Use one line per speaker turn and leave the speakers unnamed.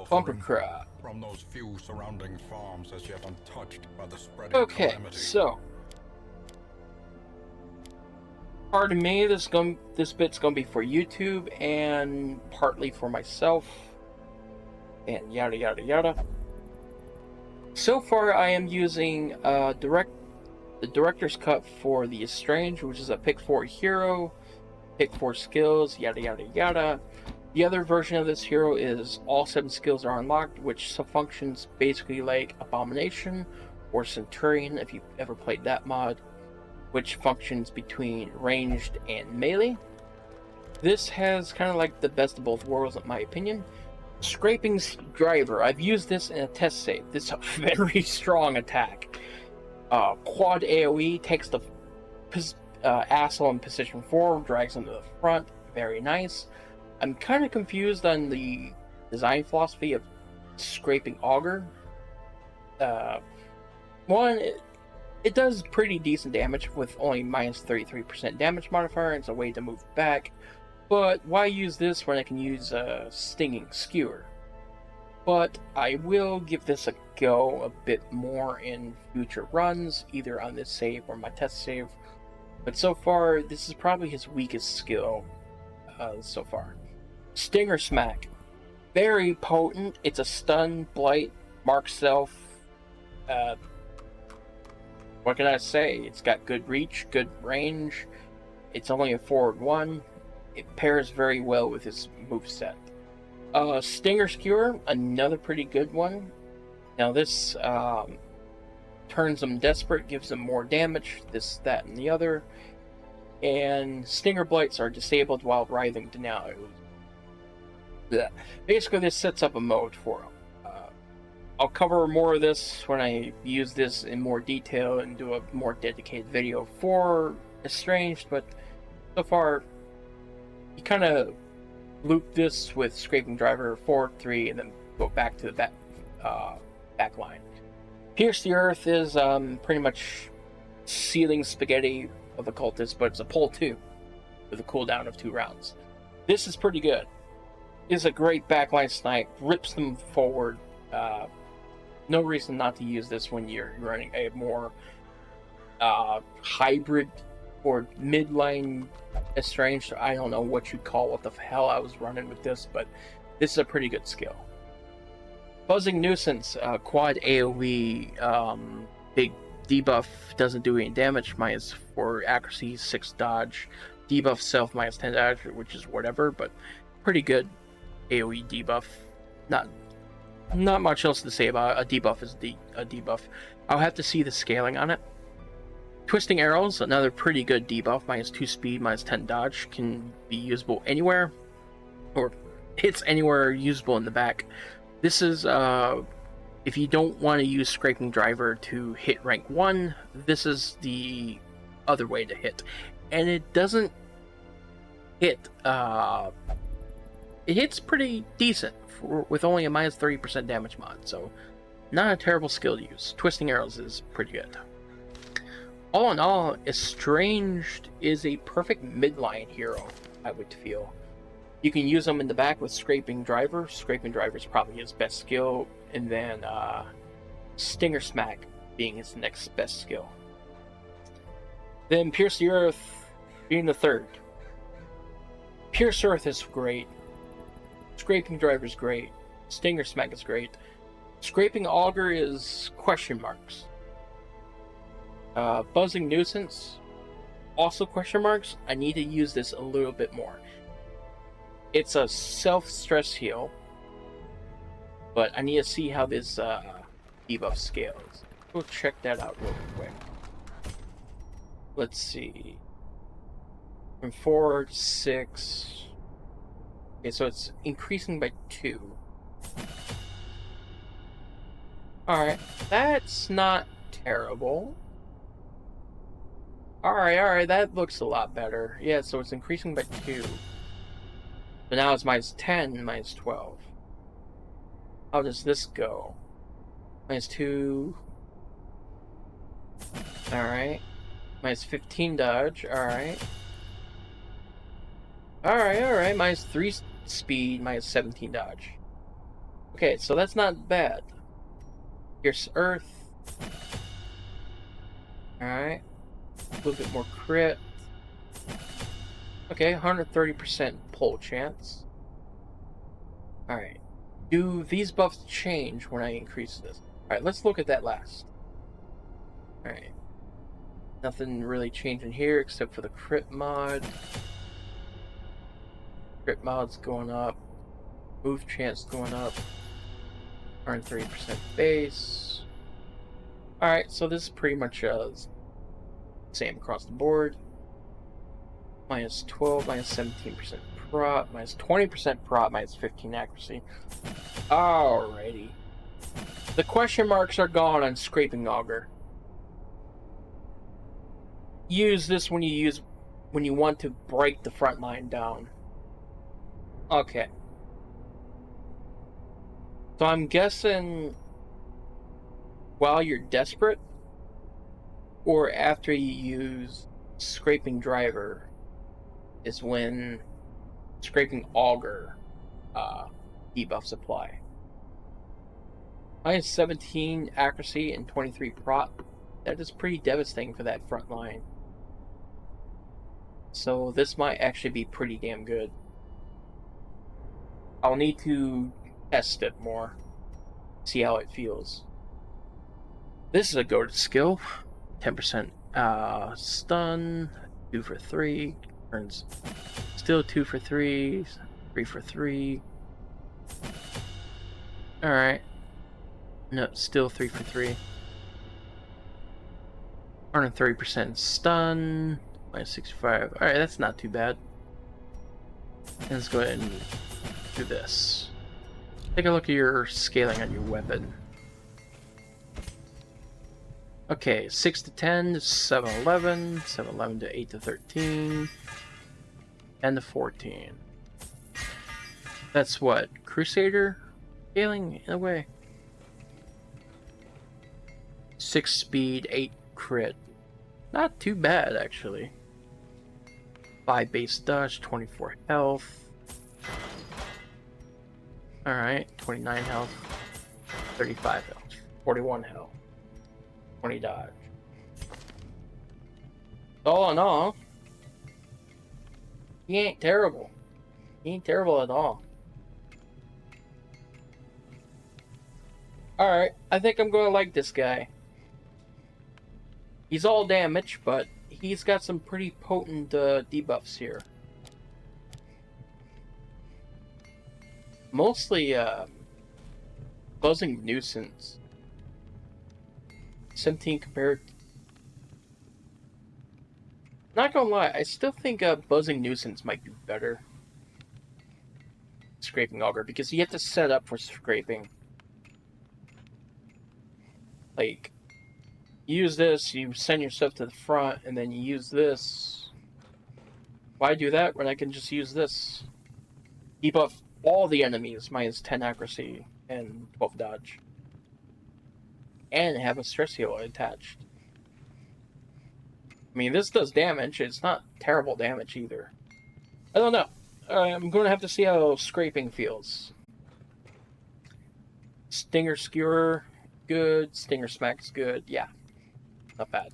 Bumper crop.
From those few surrounding farms as yet untouched by the spreading
Okay,
calamity.
so pardon me, this bit's gonna be for YouTube and partly for myself, and yada yada yada. So far, I am using the director's cut for the Estranged, which is a pick 4 hero, pick 4 skills, yada yada yada. The other version of this hero is all 7 skills are unlocked, which functions basically like Abomination or Centurion if you've ever played that mod, which functions between ranged and melee. This has kind of like the best of both worlds in my opinion. Scraping Driver, I've used this in a test save. This is a very strong attack. Quad AoE takes the asshole in position 4, drags him to the front, very nice. I'm kind of confused on the design philosophy of Scraping Auger. One, it does pretty decent damage with only minus 33% damage modifier, and it's a way to move back. But why use this when I can use a Stinging Skewer? But I will give this a go a bit more in future runs, either on this save or my test save. But so far, this is probably his weakest skill so far. Stinger Smack. Very potent. It's a stun, blight, mark self. What can I say? It's got good reach, good range. It's only a forward 1. It pairs very well with his moveset. Stinger Skewer, another pretty good one. Now this turns them desperate, gives them more damage, this, that, and the other. And Stinger Blights are disabled while writhing denied. Basically, this sets up a mode for them. I'll cover more of this when I use this in more detail and do a more dedicated video for Estranged, but so far, you kind of loop this with Scraping Driver forward 3 and then go back to the back line. Pierce the Earth is pretty much sealing spaghetti of the cultists, but it's a pull 2 with a cooldown of 2 rounds. This is pretty good. It's a great backline snipe, rips them forward. No reason not to use this when you're running a more hybrid or midline Estranged. I don't know what you'd call what the hell I was running with this, but this is a pretty good skill. Buzzing Nuisance, quad AoE, big debuff, doesn't do any damage, minus 4 accuracy, 6 dodge, debuff self minus 10 dodge, which is whatever, but pretty good AoE debuff. Not much else to say about it. A debuff is a debuff. I'll have to see the scaling on it. Twisting Arrows, another pretty good debuff, minus 2 speed, minus 10 dodge, can be usable anywhere, or hits anywhere usable in the back. This is, if you don't want to use Scraping Driver to hit rank 1, this is the other way to hit. And it doesn't hit, it hits pretty decent with only a minus 30% damage mod, so not a terrible skill to use. Twisting Arrows is pretty good. All in all, Estranged is a perfect midline hero, I would feel. You can use them in the back with Scraping Driver. Scraping Driver is probably his best skill, and then Stinger Smack being his next best skill. Then Pierce the Earth being the third. Pierce Earth is great. Scraping Driver is great. Stinger Smack is great. Scraping Auger is question marks. Buzzing Nuisance, also question marks. I need to use this a little bit more. It's a self-stress heal, but I need to see how this debuff scales. We'll check that out real quick. Let's see. From 4 to 6. Okay, so it's increasing by 2. Alright, that's not terrible. Alright, that looks a lot better. Yeah, so it's increasing by 2. But now it's minus 10, minus 12. How does this go? Minus 2. Alright. Minus 15 dodge, alright. Alright, minus 3 speed, minus 17 dodge. Okay, so that's not bad. Here's Earth. Alright. A little bit more crit. Okay, 130% pull chance. Alright. Do these buffs change when I increase this? Alright, let's look at that last. Alright. Nothing really changing here except for the crit mod. Crit mod's going up. Move chance going up. 130% base. Alright, so this is pretty much same across the board. Minus 12, minus 17% prot, minus 20% prot, minus 15 accuracy. Alrighty. The question marks are gone on Scraping Auger. Use this when you want to break the front line down. Okay. So I'm guessing while you're desperate, or after you use Scraping Driver, is when Scraping Auger debuffs apply. Minus 17 accuracy and 23 prot. That is pretty devastating for that front line. So this might actually be pretty damn good. I'll need to test it more. See how it feels. This is a go-to skill. 10% stun. 2 for 3. Turns still 2 for 3. 3 for 3. Alright. No, still 3 for 3. 130% stun. Minus 65. Alright, that's not too bad. Let's go ahead and do this. Take a look at your scaling on your weapon. Okay, 6 to 10 to 7 to 11, 7 to 11 to 8 to 13, 10 to 14. That's what? Crusader scaling in a way. 6 speed, 8 crit. Not too bad actually. 5 base dodge, 24 health. Alright, 29 health, 35 health, 41 health, 20 dodge. All in all, he ain't terrible. He ain't terrible at all. Alright, I think I'm gonna like this guy. He's all damage, but he's got some pretty potent debuffs here. Mostly Buzzing Nuisance. 17 compared. Not gonna lie, I still think Buzzing Nuisance might be better. Scraping Auger, because you have to set up for scraping. Like, use this, you send yourself to the front, and then you use this. Why do that when I can just use this? Debuff all the enemies, minus 10 accuracy and 12 dodge. And have a stress heal attached. I mean, this does damage. It's not terrible damage either. I don't know. I'm going to have to see how scraping feels. Stinger Skewer, good. Stinger Smack's good. Yeah, not bad.